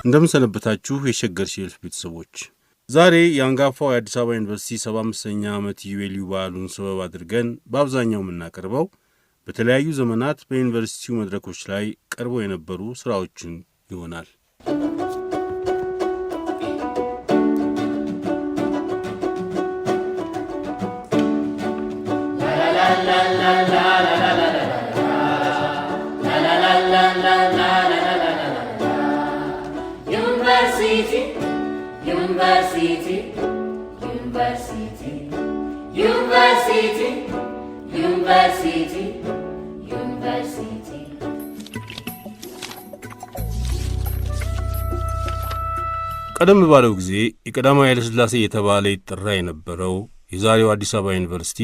እንደምን ሰነበታችሁ የሸገር ሼልፍ ቤተሰቦች። ዛሬ የአንጋፋው የአዲስ አበባ ዩኒቨርሲቲ 75ኛ ዓመት ዩቤልዩ በዓሉን ሰበብ አድርገን በአብዛኛው የምናቀርበው በተለያዩ ዘመናት በዩኒቨርሲቲው መድረኮች ላይ ቀርበው የነበሩ ስራዎችን ይሆናል። ቀደም ባለው ጊዜ የቀዳማዊ ኃይለ ሥላሴ የተባለ ይጠራ የነበረው የዛሬው አዲስ አበባ ዩኒቨርሲቲ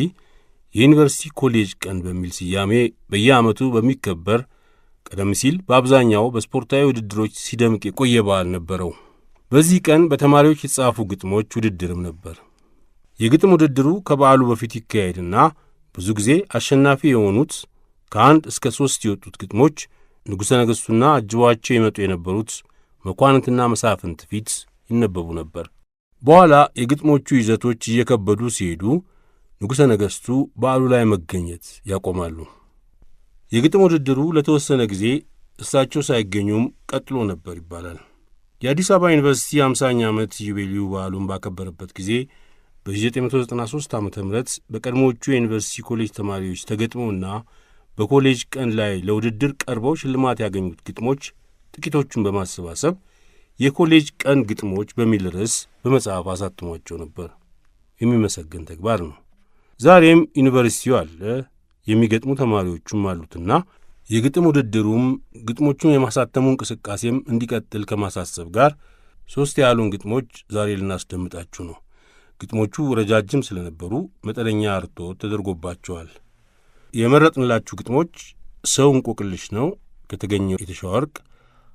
የዩኒቨርሲቲ ኮሌጅ ቀን በሚል ስያሜ በየዓመቱ በሚከበር ቀደም ሲል በአብዛኛው በስፖርታዊ ውድድሮች ሲደምቅ የቆየ በዓል ነበረው። በዚህ ቀን በተማሪዎች የተጻፉ ግጥሞች ውድድርም ነበር። የግጥም ውድድሩ ከበዓሉ በፊት ይካሄድና ብዙ ጊዜ አሸናፊ የሆኑት ከአንድ እስከ 3 የወጡት ግጥሞች ንጉሠ ነገሥቱና አጅቧቸው ይመጡ የነበሩት መኳንንትና መሳፍንት ፊት ይነበቡ ነበር። በኋላ የግጥሞቹ ይዘቶች እየከበዱ ሲሄዱ ንጉሠ ነገሥቱ በዓሉ ላይ መገኘት ያቆማሉ። የግጥም ውድድሩ ለተወሰነ ጊዜ እሳቸው ሳይገኙም ቀጥሎ ነበር ይባላል። የአዲስ አበባ ዩኒቨርሲቲ 50ኛ ዓመት ዩቤልዩ በዓሉን ባከበረበት ጊዜ በ1993 ዓ ም በቀድሞዎቹ የዩኒቨርሲቲ ኮሌጅ ተማሪዎች ተገጥመውና በኮሌጅ ቀን ላይ ለውድድር ቀርበው ሽልማት ያገኙት ግጥሞች ጥቂቶቹን በማሰባሰብ የኮሌጅ ቀን ግጥሞች በሚል ርዕስ በመጽሐፍ አሳትሟቸው ነበር። የሚመሰገን ተግባር ነው። ዛሬም ዩኒቨርሲቲው አለ፣ የሚገጥሙ ተማሪዎቹም አሉትና የግጥም ውድድሩም ግጥሞቹን የማሳተሙ እንቅስቃሴም እንዲቀጥል ከማሳሰብ ጋር 3 ያሉን ግጥሞች ዛሬ ልናስደምጣችሁ ነው። ግጥሞቹ ረጃጅም ስለነበሩ መጠነኛ አርትዖት ተደርጎባቸዋል። የመረጥንላችሁ ግጥሞች ሰው እንቆቅልሽ ነው ከተገኘው የተሻ ወርቅ፣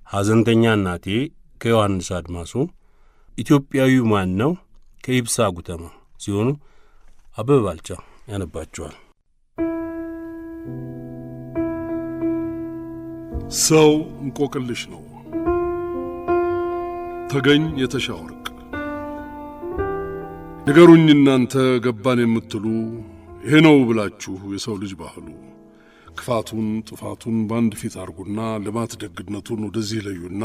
ሐዘንተኛ እናቴ ከዮሐንስ አድማሱ፣ ኢትዮጵያዊው ማን ነው ከኢብሳ ጉተማ ሲሆኑ አበበ ባልቻ ያነባቸዋል። ሰው እንቆቅልሽ ነው ተገኝ የተሻ ወርቅ። ንገሩኝ እናንተ ገባን የምትሉ ይሄ ነው ብላችሁ የሰው ልጅ ባህሉ። ክፋቱን ጥፋቱን በአንድ ፊት አርጉና ልማት ደግነቱን ወደዚህ ለዩና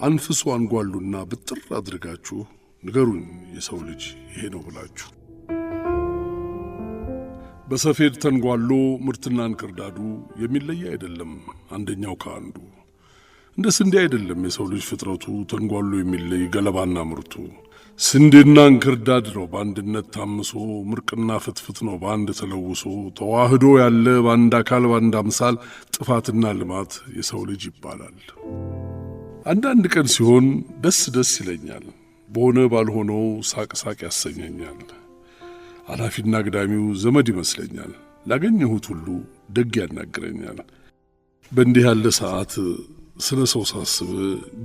አንፍሱ አንጓሉና ብጥር አድርጋችሁ ንገሩኝ የሰው ልጅ ይሄ ነው ብላችሁ። በሰፌድ ተንጓሎ ምርትና እንክርዳዱ የሚለይ አይደለም አንደኛው ከአንዱ። እንደ ስንዴ አይደለም የሰው ልጅ ፍጥረቱ ተንጓሎ የሚለይ ገለባና ምርቱ። ስንዴና እንክርዳድ ነው በአንድነት ታምሶ፣ ምርቅና ፍትፍት ነው በአንድ ተለውሶ። ተዋህዶ ያለ በአንድ አካል በአንድ አምሳል ጥፋትና ልማት የሰው ልጅ ይባላል። አንዳንድ ቀን ሲሆን ደስ ደስ ይለኛል፣ በሆነ ባልሆነው ሳቅ ሳቅ ያሰኘኛል። አላፊና ግዳሚው ዘመድ ይመስለኛል፣ ላገኘሁት ሁሉ ደግ ያናግረኛል። በእንዲህ ያለ ሰዓት ስለ ሰው ሳስብ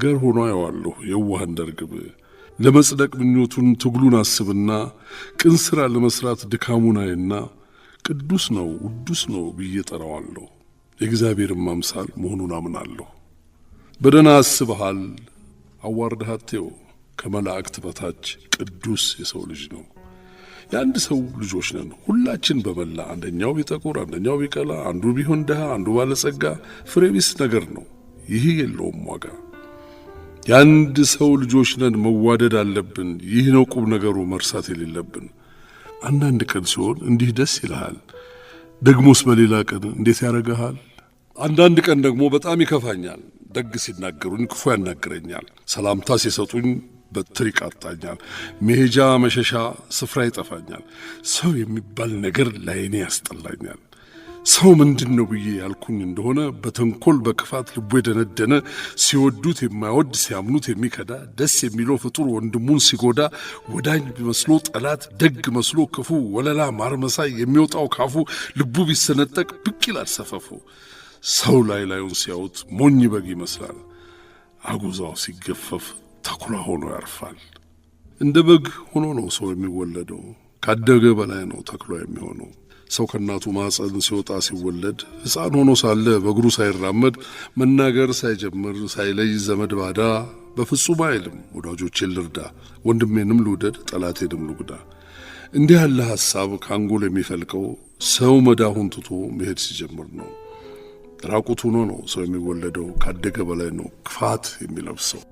ገር ሆኖ አየዋለሁ የዋህ እንደርግብ። ለመጽደቅ ምኞቱን ትግሉን አስብና ቅን ሥራ ለመሥራት ድካሙን አይና ቅዱስ ነው ውዱስ ነው ብዬ ጠራዋለሁ። የእግዚአብሔርም አምሳል መሆኑን አምናለሁ። በደና አስበሃል አዋርደሃቴው ከመላእክት በታች ቅዱስ የሰው ልጅ ነው። የአንድ ሰው ልጆች ነን ሁላችን በመላ። አንደኛው ቢጠቁር አንደኛው ቢቀላ፣ አንዱ ቢሆን ደሃ አንዱ ባለጸጋ ፍሬ ቢስ ነገር ነው ይህ የለውም ዋጋ። የአንድ ሰው ልጆች ነን መዋደድ አለብን፣ ይህ ነው ቁም ነገሩ መርሳት የሌለብን። አንዳንድ ቀን ሲሆን እንዲህ ደስ ይልሃል፣ ደግሞስ በሌላ ቀን እንዴት ያረጋሃል? አንዳንድ ቀን ደግሞ በጣም ይከፋኛል፣ ደግ ሲናገሩኝ ክፉ ያናግረኛል፣ ሰላምታ ሲሰጡኝ በትር ይቃጣኛል፣ መሄጃ መሸሻ ስፍራ ይጠፋኛል። ሰው የሚባል ነገር ላይኔ ያስጠላኛል። ሰው ምንድነው ብዬ ያልኩኝ እንደሆነ በተንኮል በክፋት ልቡ የደነደነ፣ ሲወዱት የማይወድ ሲያምኑት የሚከዳ፣ ደስ የሚለው ፍጡር ወንድሙን ሲጎዳ፣ ወዳኝ መስሎ ጠላት ደግ መስሎ ክፉ፣ ወለላ ማርመሳይ የሚወጣው ካፉ፣ ልቡ ቢሰነጠቅ ብቅ ይላል ሰፈፉ። ሰው ላይ ላዩን ሲያዩት ሞኝ በግ ይመስላል፣ አጉዛው ሲገፈፍ ተኩላ ሆኖ ያርፋል። እንደ በግ ሆኖ ነው ሰው የሚወለደው፣ ካደገ በላይ ነው ተኩላ የሚሆነው። ሰው ከእናቱ ማኅፀን ሲወጣ ሲወለድ ሕፃን ሆኖ ሳለ በእግሩ ሳይራመድ መናገር ሳይጀምር ሳይለይ ዘመድ ባዳ በፍጹም አይልም ወዳጆቼን ልርዳ፣ ወንድሜንም ልውደድ፣ ጠላቴንም ልጉዳ። እንዲህ ያለ ሐሳብ ከአንጎል የሚፈልቀው ሰው መዳሁን ትቶ መሄድ ሲጀምር ነው። ራቁት ሆኖ ነው ሰው የሚወለደው። ካደገ በላይ ነው ክፋት የሚለብሰው።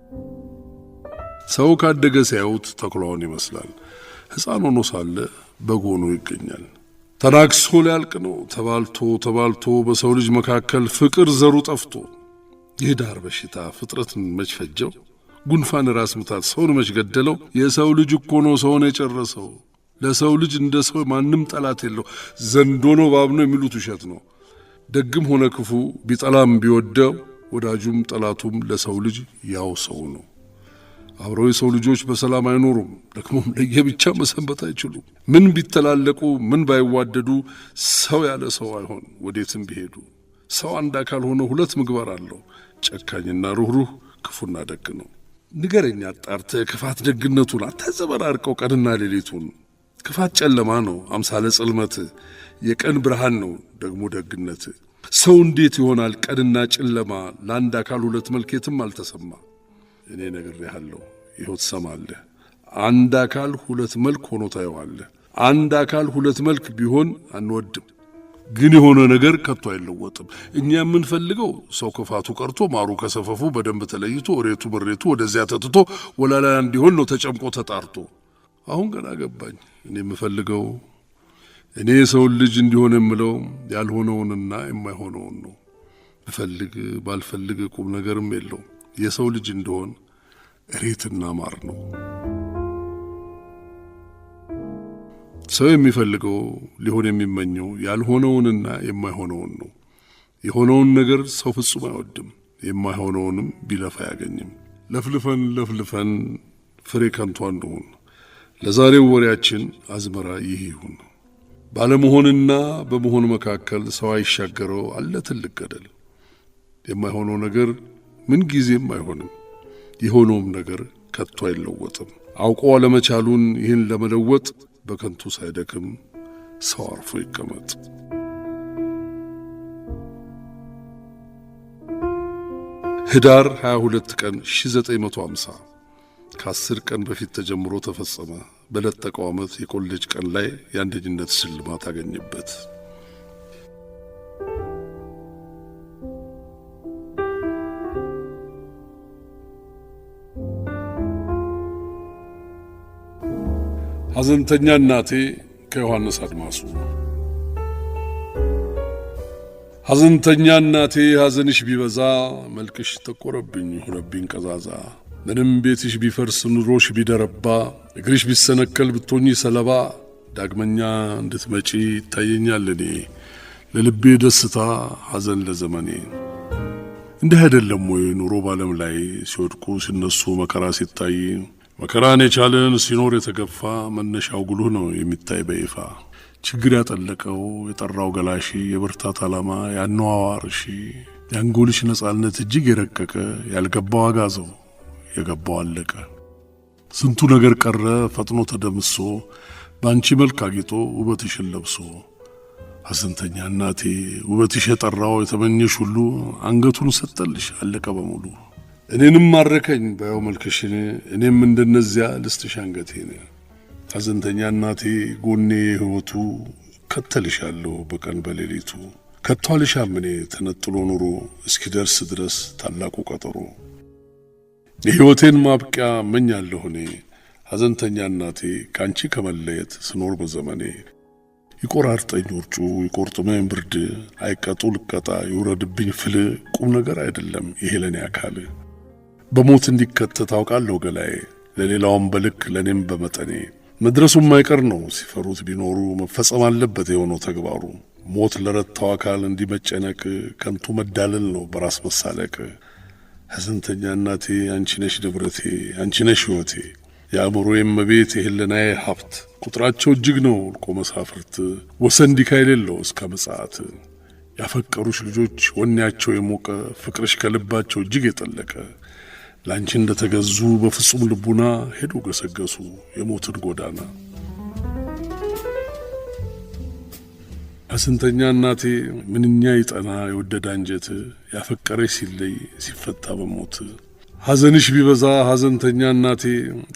ሰው ካደገ ሲያዩት ተኩላውን ይመስላል። ሕፃን ሆኖ ሳለ በግ ሆኖ ይገኛል። ተናክሶ ሊያልቅ ነው ተባልቶ በሰው ልጅ መካከል ፍቅር ዘሩ ጠፍቶ። የዳር በሽታ ፍጥረትን መች ፈጀው? ጉንፋን ራስ ምታት ሰውን መች ገደለው? የሰው ልጅ እኮ ነው ሰውን የጨረሰው። ለሰው ልጅ እንደ ሰው ማንም ጠላት የለው። ዘንዶ ነው እባብ ነው የሚሉት ውሸት ነው። ደግም ሆነ ክፉ ቢጠላም ቢወደው ወዳጁም ጠላቱም ለሰው ልጅ ያው ሰው ነው። አብረው የሰው ልጆች በሰላም አይኖሩም። ደግሞም ለየብቻ መሰንበት አይችሉም። ምን ቢተላለቁ ምን ባይዋደዱ ሰው ያለ ሰው አይሆን ወዴትም ቢሄዱ። ሰው አንድ አካል ሆኖ ሁለት ምግባር አለው፣ ጨካኝና ሩህሩህ፣ ክፉና ደግ ነው። ንገረኝ አጣርተህ ክፋት ደግነቱን፣ አታዘበራርቀው ቀንና ሌሊቱን። ክፋት ጨለማ ነው አምሳለ ጽልመት፣ የቀን ብርሃን ነው ደግሞ ደግነት። ሰው እንዴት ይሆናል ቀንና ጨለማ? ለአንድ አካል ሁለት መልክ የትም አልተሰማ። እኔ ነግሬሃለሁ ይኸው ትሰማለህ። አንድ አካል ሁለት መልክ ሆኖ ታየዋለህ። አንድ አካል ሁለት መልክ ቢሆን አንወድም፣ ግን የሆነ ነገር ከቶ አይለወጥም። እኛ የምንፈልገው ሰው ክፋቱ ቀርቶ ማሩ ከሰፈፉ በደንብ ተለይቶ እሬቱ ብሬቱ ወደዚያ ተትቶ ወላላ እንዲሆን ነው ተጨምቆ ተጣርቶ። አሁን ገና ገባኝ። እኔ የምፈልገው እኔ የሰውን ልጅ እንዲሆን የምለው ያልሆነውንና የማይሆነውን ነው። ብፈልግ ባልፈልግ ቁም ነገርም የለው። የሰው ልጅ እንደሆን እሬትና ማር ነው። ሰው የሚፈልገው ሊሆን የሚመኘው ያልሆነውንና የማይሆነውን ነው። የሆነውን ነገር ሰው ፍጹም አይወድም፣ የማይሆነውንም ቢለፋ አያገኝም። ለፍልፈን ፍሬ ከንቱ አንሁን። ለዛሬው ወሬያችን አዝመራ ይህ ይሁን። ባለመሆንና በመሆን መካከል ሰው አይሻገረው አለ ትልቅ ገደል። የማይሆነው ነገር ምን ጊዜም አይሆንም፣ የሆነውም ነገር ከቶ አይለወጥም። አውቆ አለመቻሉን ይህን ለመለወጥ በከንቱ ሳይደክም ሰው አርፎ ይቀመጥ። ህዳር 22 ቀን 1950 ከ10 ቀን በፊት ተጀምሮ ተፈጸመ። በለጠቀው ዓመት የኮሌጅ ቀን ላይ የአንደኝነት ሽልማት አገኘበት። ሐዘንተኛ እናቴ ከዮሐንስ አድማሱ። ሐዘንተኛ እናቴ ሐዘንሽ ቢበዛ መልክሽ ተቆረብኝ ሆነብኝ ቀዛዛ። ምንም ቤትሽ ቢፈርስ ኑሮሽ ቢደረባ እግርሽ ቢሰነከል ብትሆኚ ሰለባ ዳግመኛ እንድትመጪ ይታየኛል እኔ ለልቤ ደስታ ሐዘን ለዘመኔ። እንዲህ አይደለም ወይ ኑሮ ባለም ላይ ሲወድቁ ሲነሱ መከራ ሲታይ መከራን የቻለን ሲኖር የተገፋ መነሻው ጉልህ ነው የሚታይ በይፋ። ችግር ያጠለቀው የጠራው ገላሺ የብርታት ዓላማ ያነዋዋርሺ የአንጎልሽ ነጻነት እጅግ የረቀቀ ያልገባው አጋዘው የገባው አለቀ። ስንቱ ነገር ቀረ ፈጥኖ ተደምሶ ባንቺ መልክ አጊጦ ውበትሽን ለብሶ። ሐዘንተኛ እናቴ ውበትሽ የጠራው የተመኘሽ ሁሉ አንገቱን ሰጠልሽ አለቀ በሙሉ። እኔንም ማረከኝ ባየው መልክሽን እኔም እንደነዚያ ልስትሽ አንገቴን። ሐዘንተኛ እናቴ ጎኔ ሕይወቱ ከተልሻለሁ በቀን በሌሊቱ። ከቶ አልሻም እኔ ተነጥሎ ኑሮ እስኪደርስ ድረስ ታላቁ ቀጠሮ። የሕይወቴን ማብቂያ እመኛለሁ እኔ ሐዘንተኛ እናቴ ካንቺ ከመለየት ስኖር በዘመኔ። ይቆራርጠኝ ውርጩ ይቆርጥመኝ ብርድ አይቀጡ ልቀጣ ይውረድብኝ ፍል ቁም ነገር አይደለም ይሄ ለኔ አካል። በሞት እንዲከተት አውቃለሁ ገላዬ ለሌላውም በልክ ለኔም በመጠኔ። መድረሱም ማይቀር ነው ሲፈሩት ቢኖሩ መፈጸም አለበት የሆነው ተግባሩ። ሞት ለረታው አካል እንዲመጨነቅ ከንቱ መዳለል ነው በራስ መሳለቅ። ሐዘንተኛ እናቴ አንቺ ነሽ ንብረቴ አንቺ ነሽ ሕይወቴ የአእምሮዬም መቤት የህልናዬ ሀብት። ቁጥራቸው እጅግ ነው ልቆ መሳፍርት ወሰን ዲካ የሌለው እስከ ምጽአት። ያፈቀሩሽ ልጆች ወኔያቸው የሞቀ ፍቅርሽ ከልባቸው እጅግ የጠለቀ ላንቺ እንደተገዙ በፍጹም ልቡና ሄዱ ገሰገሱ የሞትን ጎዳና። ሐዘንተኛ እናቴ ምንኛ ይጠና የወደደ አንጀት ያፈቀረሽ ሲለይ ሲፈታ በሞት ሐዘንሽ ቢበዛ ሐዘንተኛ እናቴ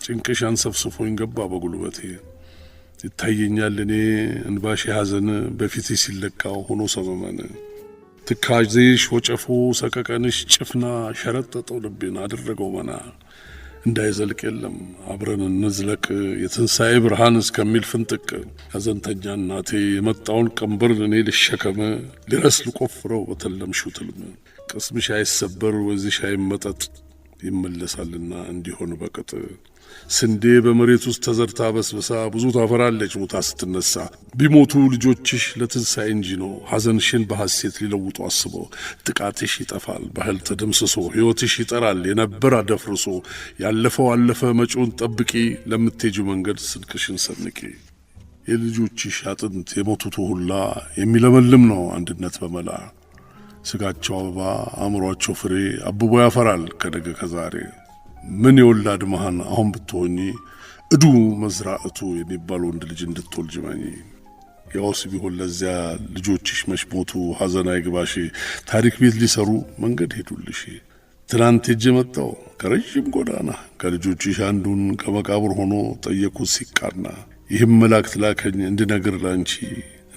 ጭንቅሽ አንሰፍስፎኝ ገባ በጉልበቴ ይታየኛል እኔ እንባሽ ሐዘን በፊትሽ ሲለካው ሆኖ ሰመመን ትካዜሽ ወጨፎ ሰቀቀንሽ ጭፍና ሸረጠጠው ልቤን አደረገው መና እንዳይዘልቅ የለም አብረን እንዝለቅ የትንሣኤ ብርሃን እስከሚል ፍንጥቅ ሐዘንተኛ እናቴ የመጣውን ቀንበር እኔ ልሸከመ ልረስ ልቆፍረው በተለምሽው ትልም ቅስምሽ አይሰበር ወዝሽ አይመጠጥ ይመለሳልና እንዲሆን በቅጥ ስንዴ በመሬት ውስጥ ተዘርታ በስብሳ ብዙ ታፈራለች ሞታ ስትነሳ ቢሞቱ ልጆችሽ ለትንሣኤ እንጂ ነው ሐዘንሽን በሐሴት ሊለውጡ አስበው ጥቃትሽ ይጠፋል ባህል ተደምስሶ ሕይወትሽ ይጠራል የነበር አደፍርሶ ያለፈው አለፈ መጪውን ጠብቂ ለምትሄጁ መንገድ ስንቅሽን ሰንቂ የልጆችሽ አጥንት የሞቱት ሁላ የሚለመልም ነው አንድነት በመላ ስጋቸው አበባ አእምሯቸው ፍሬ አብቦ ያፈራል ከነገ ከዛሬ ምን የወላድ መሃን አሁን ብትሆኚ እዱ መዝራእቱ የሚባል ወንድ ልጅ እንድትወልጂ ማኝ ያውስ ቢሆን ለዚያ ልጆችሽ መሽሞቱ ሐዘን አይግባሽ ታሪክ ቤት ሊሰሩ መንገድ ሄዱልሽ ትናንት ሄጄ መጣው ከረጅም ጎዳና ከልጆችሽ አንዱን ከመቃብር ሆኖ ጠየቁት ሲቃና ይህም መላእክት ላከኝ እንድነግር ላንቺ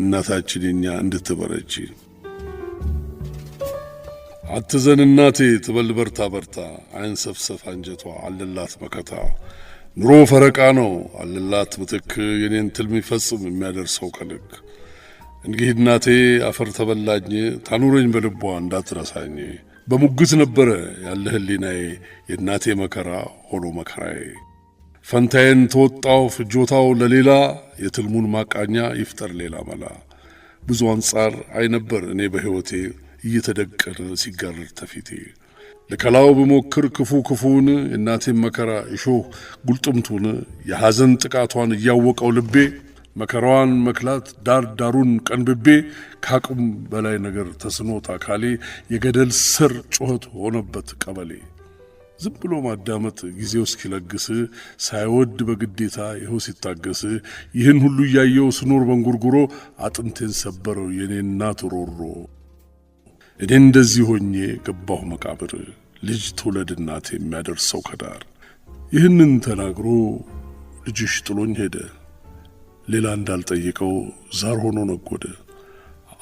እናታችን የኛ እንድትበረቺ አትዘን እናቴ ትበል በርታ በርታ አይንሰፍሰፍ አንጀቷ አለላት መከታ ኑሮ ፈረቃ ነው አለላት ምትክ የኔን ትልም ይፈጽም የሚያደርሰው ከልክ እንግዲህ እናቴ አፈር ተበላኝ ታኑረኝ በልቧ እንዳትረሳኝ በሙግት ነበረ ያለ ህሊናዬ የእናቴ መከራ ሆኖ መከራዬ ፈንታዬን ተወጣው ፍጆታው ለሌላ የትልሙን ማቃኛ ይፍጠር ሌላ መላ ብዙ አንጻር አይነበር እኔ በሕይወቴ እየተደቀነ ሲጋረድ ተፊቴ ለከላው በሞክር ክፉን እናቴን መከራ እሾህ ጉልጥምቱን የሐዘን ጥቃቷን እያወቀው ልቤ መከራዋን መክላት ዳሩን ቀንብቤ ካቁም በላይ ነገር ተስኖት አካሌ የገደል ስር ጩኸት ሆነበት ቀበሌ ዝም ብሎ ማዳመጥ ጊዜው እስኪለግስ ሳይወድ በግዴታ ይኸው ሲታገስ ይህን ሁሉ ያየው ስኖር በንጉርጉሮ አጥንቴን ሰበረው የኔ እናት ሮሮ እኔ እንደዚህ ሆኜ ገባሁ መቃብር ልጅ ትውለድ እናቴ የሚያደርሰው ከዳር ይህንን ተናግሮ ልጅሽ ጥሎኝ ሄደ ሌላ እንዳልጠየቀው ዛር ሆኖ ነጎደ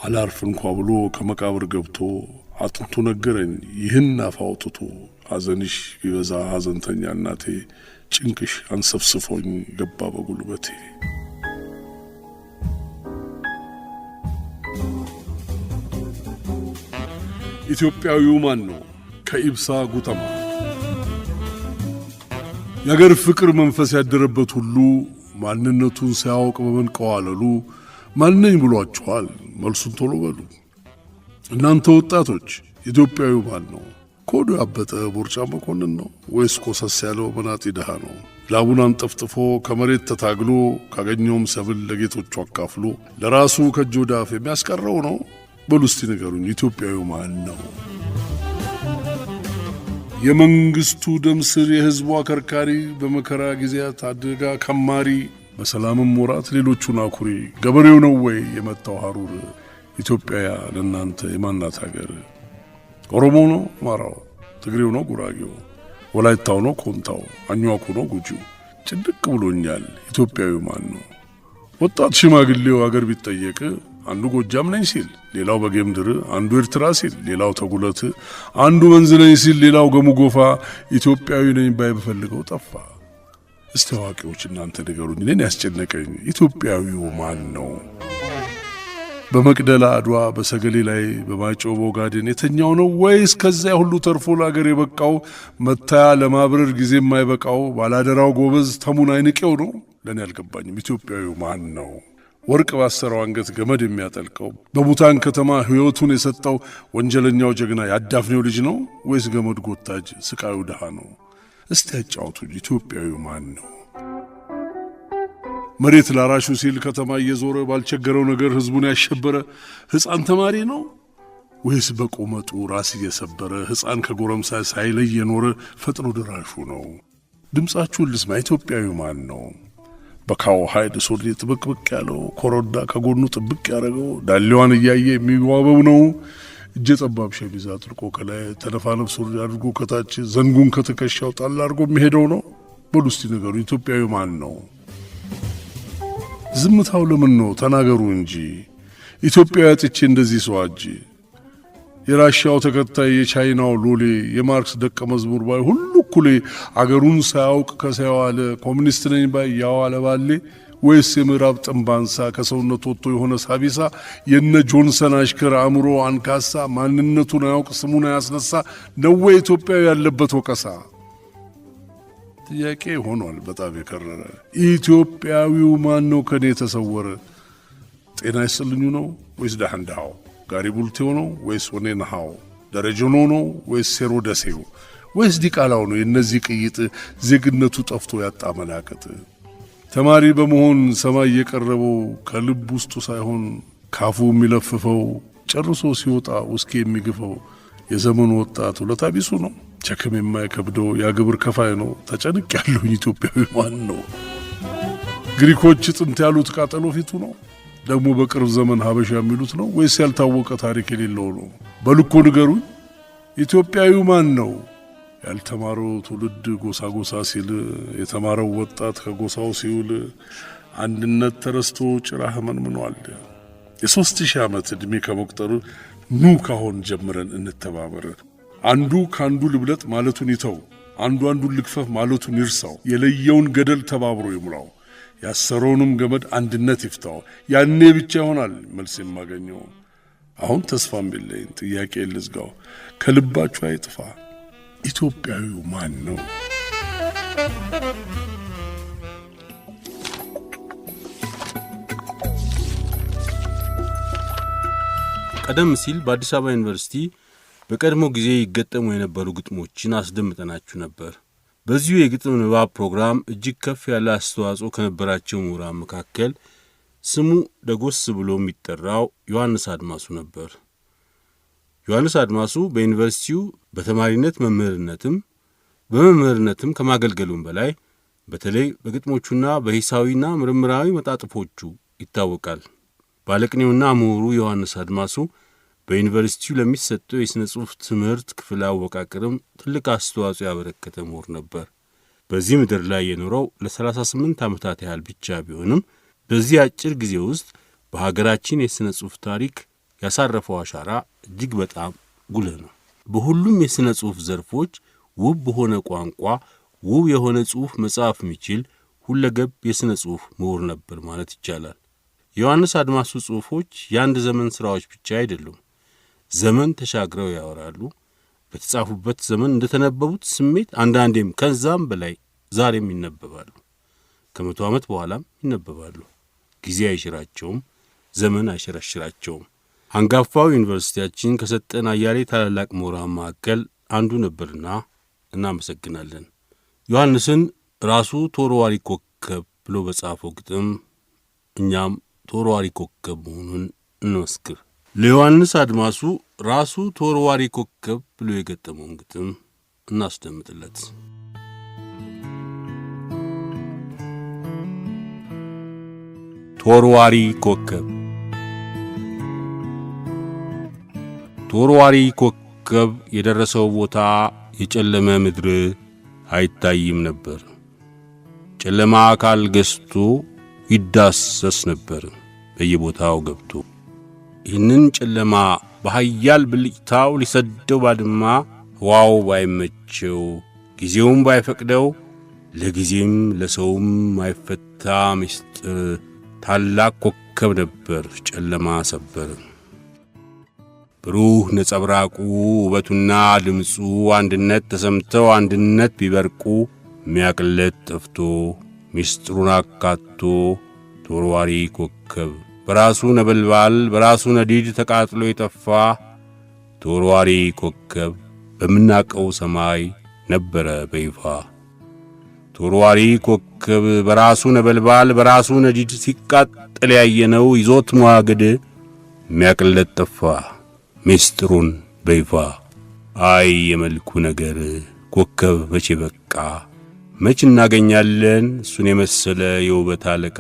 አላርፍ እንኳ ብሎ ከመቃብር ገብቶ አጥንቱ ነገረኝ ይህን አፋውጥቶ ሐዘንሽ ቢበዛ ሐዘንተኛ እናቴ ጭንቅሽ አንሰፍስፎኝ ገባ በጉልበቴ ኢትዮጵያዊው ማን ነው ከኢብሳ ጉተማ የአገር ፍቅር መንፈስ ያደረበት ሁሉ ማንነቱን ሳያውቅ በመንቀዋለሉ ማንነኝ ብሏችኋል መልሱን ቶሎ በሉ እናንተ ወጣቶች ኢትዮጵያዊው ማን ነው ኮዱ ያበጠ ቦርጫ መኮንን ነው ወይስ ኮሰስ ያለው መናጢ ደሃ ነው ላቡን አንጠፍጥፎ ከመሬት ተታግሎ ካገኘውም ሰብል ለጌቶቹ አካፍሎ ለራሱ ከጆዳፍ የሚያስቀረው ነው በሉስቲ ነገሩን ኢትዮጵያዊው ማን ነው የመንግስቱ ደም ስር የህዝቡ አከርካሪ በመከራ ጊዜያት አደጋ ከማሪ በሰላምም ወራት ሌሎቹን አኩሪ ገበሬው ነው ወይ የመጣው ሐሩር ኢትዮጵያ ለናንተ የማናት ሀገር ኦሮሞ ነው ማራው ትግሬው ነው ጉራጌው ወላይታው ነው ኮንታው አኝዋኩ ነው ጉጂው ጭድቅ ብሎኛል ኢትዮጵያዊው ማን ነው ወጣት ሽማግሌው አገር ቢጠየቅ አንዱ ጎጃም ነኝ ሲል ሌላው በጌምድር አንዱ ኤርትራ ሲል ሌላው ተጉለት አንዱ መንዝ ነኝ ሲል ሌላው ገሙጎፋ ኢትዮጵያዊ ነኝ ባይፈልገው ጠፋ እስቲ አዋቂዎች እናንተ ንገሩኝ እኔን ያስጨነቀኝ ኢትዮጵያዊው ማን ነው በመቅደላ አድዋ በሰገሌ ላይ በማይጨው በኦጋዴን የተኛው ነው ወይስ ከዛ ሁሉ ተርፎ ለአገር የበቃው መታያ ለማብረር ጊዜ የማይበቃው ባላደራው ጎበዝ ተሙን አይንቄው ነው ለኔ ያልገባኝም ኢትዮጵያዊው ማን ነው ወርቅ ባሰረው አንገት ገመድ የሚያጠልቀው በቡታን ከተማ ህይወቱን የሰጠው ወንጀለኛው ጀግና ያዳፍኔው ልጅ ነው ወይስ ገመድ ጎታጅ ስቃዩ ደሃ ነው እስቲ ያጫውቱኝ ኢትዮጵያዊው ማን ነው መሬት ላራሹ ሲል ከተማ እየዞረ ባልቸገረው ነገር ህዝቡን ያሸበረ ህፃን ተማሪ ነው ወይስ በቆመጡ ራስ እየሰበረ ህፃን ከጎረምሳ ሳይለይ የኖረ ፈጥኖ ደራሹ ነው ድምጻችሁን ልስማ ኢትዮጵያዊው ማን ነው በካው ኃይል ሱሪ ጥብቅብቅ ያለው ኮሮዳ ከጎኑ ጥብቅ ያደረገው ዳሌዋን እያየ የሚዋበው ነው። እጀ ጠባብ ሸሚዝ አጥልቆ ከላይ ተነፋነፍ ሱሪ አድርጎ ከታች ዘንጉን ከተከሻው ጣል አድርጎ የሚሄደው ነው። በሉ እስቲ ነገሩ ኢትዮጵያዊ ማን ነው? ዝምታው ለምን ነው? ተናገሩ እንጂ። ኢትዮጵያዊ አጥቼ እንደዚህ ሰው አጂ የራሻው ተከታይ የቻይናው ሎሌ የማርክስ ደቀ መዝሙር ባይ ሁሉ እኩሌ አገሩን ሳያውቅ ከሳያዋለ ኮሙኒስት ነኝ ባይ ያዋለ ባሌ ወይስ የምዕራብ ጥንባንሳ ከሰውነት ወጥቶ የሆነ ሳቢሳ የነ ጆንሰን አሽከር አእምሮ አንካሳ ማንነቱን አያውቅ ስሙን ያስነሳ ነው ኢትዮጵያዊ ያለበት ወቀሳ? ጥያቄ ሆኗል በጣም የከረረ። ኢትዮጵያዊው ማን ነው ከኔ ተሰወረ? ጤና ይስልኙ ነው ወይስ ዳህንዳው? ጋሪ ቡልቴው ነው ወይስ ወኔናው? ደረጀኖ ነው ወይስ ሴሮደሴው? ወይስ ዲቃላው ነው የነዚህ ቅይጥ ዜግነቱ ጠፍቶ ያጣ መላቀጥ? ተማሪ በመሆን ሰማይ የቀረበው ከልብ ውስጡ ሳይሆን ካፉ የሚለፍፈው ጨርሶ ሲወጣ ውስኪ የሚግፈው የዘመኑ ወጣት ውለታ ቢሱ ነው። ቸክም የማይከብደው ያግብር ከፋይ ነው። ተጨንቅ ያለሁኝ ኢትዮጵያዊ ማን ነው? ግሪኮች ጥንት ያሉት ቃጠሎ ፊቱ ነው። ደግሞ በቅርብ ዘመን ሀበሻ የሚሉት ነው ወይስ ያልታወቀ ታሪክ የሌለው ነው? በልኮ ንገሩኝ ኢትዮጵያዊው ማን ነው? ያልተማረው ትውልድ ጎሳ ጎሳ ሲል የተማረው ወጣት ከጎሳው ሲውል አንድነት ተረስቶ ጭራህ መንምኗል። የ3000 ዓመት ዕድሜ ከመቁጠር ኑ ካሁን ጀምረን እንተባበር። አንዱ ካንዱ ልብለጥ ማለቱን ይተው፣ አንዱ አንዱን ልክፈፍ ማለቱን ይርሳው። የለየውን ገደል ተባብሮ ይሙላው፣ ያሰረውንም ገመድ አንድነት ይፍታው። ያኔ ብቻ ይሆናል መልስ የማገኘው። አሁን ተስፋም የለኝ ጥያቄ ልዝጋው፣ ከልባችሁ አይጥፋ ኢትዮጵያዊው ማን ነው? ቀደም ሲል በአዲስ አበባ ዩኒቨርሲቲ በቀድሞ ጊዜ ይገጠሙ የነበሩ ግጥሞችን አስደምጠናችሁ ነበር። በዚሁ የግጥም ንባብ ፕሮግራም እጅግ ከፍ ያለ አስተዋጽኦ ከነበራቸው ምሁራን መካከል ስሙ ደጎስ ብሎ የሚጠራው ዮሐንስ አድማሱ ነበር። ዮሐንስ አድማሱ በዩኒቨርሲቲው በተማሪነት በመምህርነትም ከማገልገሉም በላይ በተለይ በግጥሞቹና በሂሳዊና ምርምራዊ መጣጥፎቹ ይታወቃል። ባለቅኔውና ምሁሩ ዮሐንስ አድማሱ በዩኒቨርሲቲው ለሚሰጠው የሥነ ጽሑፍ ትምህርት ክፍል አወቃቀርም ትልቅ አስተዋጽኦ ያበረከተ ምሁር ነበር። በዚህ ምድር ላይ የኖረው ለ38 ዓመታት ያህል ብቻ ቢሆንም በዚህ አጭር ጊዜ ውስጥ በሀገራችን የሥነ ጽሑፍ ታሪክ ያሳረፈው አሻራ እጅግ በጣም ጉልህ ነው። በሁሉም የሥነ ጽሑፍ ዘርፎች ውብ በሆነ ቋንቋ ውብ የሆነ ጽሑፍ መጻፍ የሚችል ሁለገብ የሥነ ጽሑፍ ምሁር ነበር ማለት ይቻላል። የዮሐንስ አድማሱ ጽሑፎች የአንድ ዘመን ሥራዎች ብቻ አይደሉም። ዘመን ተሻግረው ያወራሉ። በተጻፉበት ዘመን እንደተነበቡት ስሜት አንዳንዴም ከዛም በላይ ዛሬም ይነበባሉ። ከ100 ዓመት በኋላም ይነበባሉ። ጊዜ አይሽራቸውም፣ ዘመን አይሸረሽራቸውም። አንጋፋው ዩኒቨርሲቲያችን ከሰጠን አያሌ ታላላቅ ምሁራን መካከል አንዱ ነበርና እናመሰግናለን። ዮሐንስን ራሱ ተወርዋሪ ኮከብ ብሎ በጻፈው ግጥም እኛም ተወርዋሪ ኮከብ መሆኑን እንመስክር። ለዮሐንስ አድማሱ ራሱ ተወርዋሪ ኮከብ ብሎ የገጠመውን ግጥም እናስደምጥለት። ተወርዋሪ ኮከብ። ተወርዋሪ ኮከብ የደረሰው ቦታ የጨለመ ምድር አይታይም ነበር። ጨለማ አካል ገዝቶ ይዳሰስ ነበር በየቦታው ገብቶ። ይህንን ጨለማ በኃያል ብልጭታው ሊሰደው ባድማ ሕዋው ባይመቸው ጊዜውም ባይፈቅደው ለጊዜም ለሰውም አይፈታ ምስጢር ታላቅ ኮከብ ነበር ጨለማ ሰበር። ብሩህ ነጸብራቁ ውበቱና ድምፁ አንድነት ተሰምተው አንድነት ቢበርቁ ሚያቅለት ጠፍቶ ምስጢሩን አካቶ ተወርዋሪ ኮከብ በራሱ ነበልባል በራሱ ነዲድ ተቃጥሎ የጠፋ ተወርዋሪ ኮከብ በምናቀው ሰማይ ነበረ በይፋ። ተወርዋሪ ኮከብ በራሱ ነበልባል በራሱ ነዲድ ሲቃጠል ያየነው ይዞት መዋገድ ሚያቅለት ጠፋ ምስጢሩን በይፋ። አይ የመልኩ ነገር ኮከብ መቼ በቃ መች እናገኛለን እሱን የመሰለ የውበት አለቃ?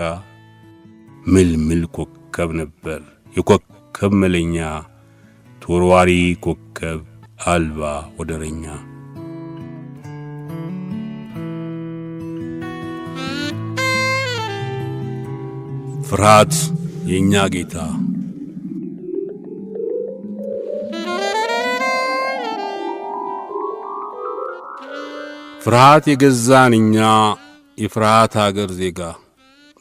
ምልምል ኮከብ ነበር የኮከብ መለኛ፣ ተወርዋሪ ኮከብ አልባ ወደረኛ። ፍርሃት የእኛ ጌታ። ፍርሃት የገዛን እኛ የፍርሃት አገር ዜጋ፣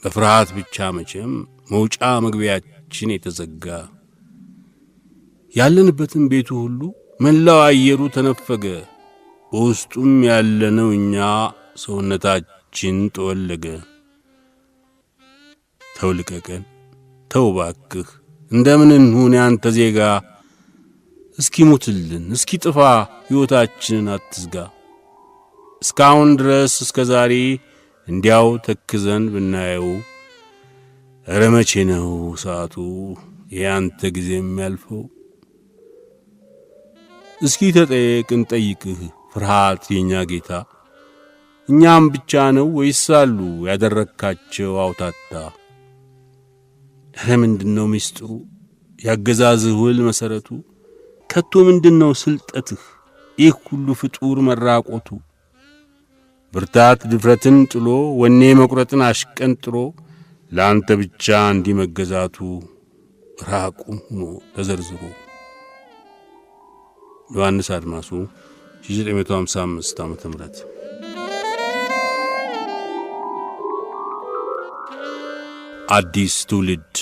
በፍርሃት ብቻ መቼም መውጫ መግቢያችን የተዘጋ። ያለንበትን ቤቱ ሁሉ መላው አየሩ ተነፈገ፣ በውስጡም ያለነው እኛ ሰውነታችን ጠወለገ። ተው ልቀቀን፣ ተው ባክህ፣ እንደምን እንሁን ያንተ ዜጋ፣ እስኪ ሙትልን፣ እስኪ ጥፋ ሕይወታችንን አትዝጋ። እስካሁን ድረስ እስከ ዛሬ እንዲያው ተክዘን ብናየው፣ ኧረ መቼ ነው ሰዓቱ ያንተ ጊዜ የሚያልፈው? እስኪ ተጠየቅ እንጠይቅህ ፍርሃት የኛ ጌታ፣ እኛም ብቻ ነው ወይስ አሉ ያደረካቸው አውታታ? ኧረ ምንድነው ምስጢሩ ያገዛዝህ ውል መሰረቱ? ከቶ ምንድነው ስልጠትህ ይህ ሁሉ ፍጡር መራቆቱ? ብርታት ድፍረትን ጥሎ ወኔ መቁረጥን አሽቀንጥሮ ለአንተ ብቻ እንዲመገዛቱ ራቁም ሆኖ ተዘርዝሮ። ዮሐንስ አድማሱ 1955 ዓመተ ምህረት። አዲስ ትውልድ።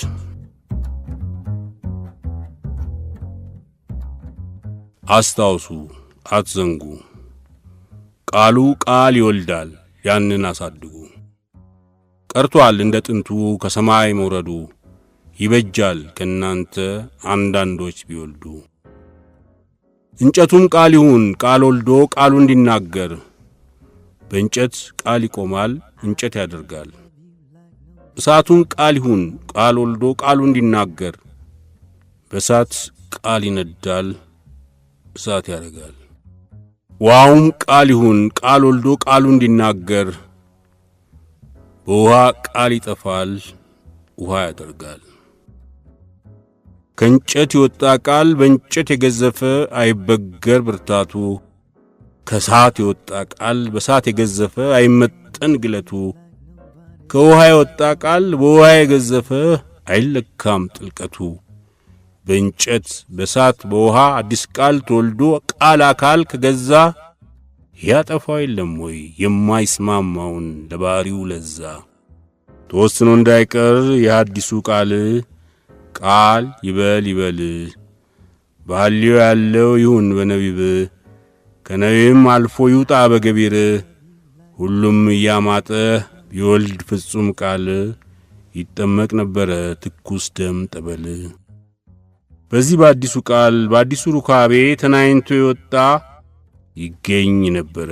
አስታውሱ አትዘንጉ፣ ቃሉ ቃል ይወልዳል ያንን አሳድጉ። ቀርቷል እንደ ጥንቱ ከሰማይ መውረዱ፣ ይበጃል ከናንተ አንዳንዶች ቢወልዱ። እንጨቱም ቃል ይሁን ቃል ወልዶ ቃሉ እንዲናገር፣ በእንጨት ቃል ይቆማል እንጨት ያደርጋል። እሳቱም ቃል ይሁን ቃል ወልዶ ቃሉ እንዲናገር፣ በእሳት ቃል ይነዳል እሳት ያደርጋል። ውሃውም ቃል ይሁን ቃል ወልዶ ቃሉ እንዲናገር፣ በውሃ ቃል ይጠፋል ውሃ ያደርጋል። ከእንጨት የወጣ ቃል በእንጨት የገዘፈ አይበገር ብርታቱ፣ ከእሳት የወጣ ቃል በእሳት የገዘፈ አይመጠን ግለቱ። ከውሃ የወጣ ቃል በውሃ የገዘፈ አይለካም ጥልቀቱ። በእንጨት በእሳት በውሃ አዲስ ቃል ተወልዶ ቃል አካል ከገዛ፣ ያጠፋው የለም ወይ የማይስማማውን ለባህሪው ለዛ? ተወስኖ እንዳይቀር የሐዲሱ ቃል ቃል ይበል ይበል፣ ባልዮ ያለው ይሁን በነቢብ፣ ከነቢብም አልፎ ይውጣ በገቢር። ሁሉም እያማጠ ቢወልድ ፍጹም ቃል፣ ይጠመቅ ነበረ ትኩስ ደም ጠበል። በዚህ በአዲሱ ቃል በአዲሱ ሩካቤ ተናኝቶ የወጣ ይገኝ ነበረ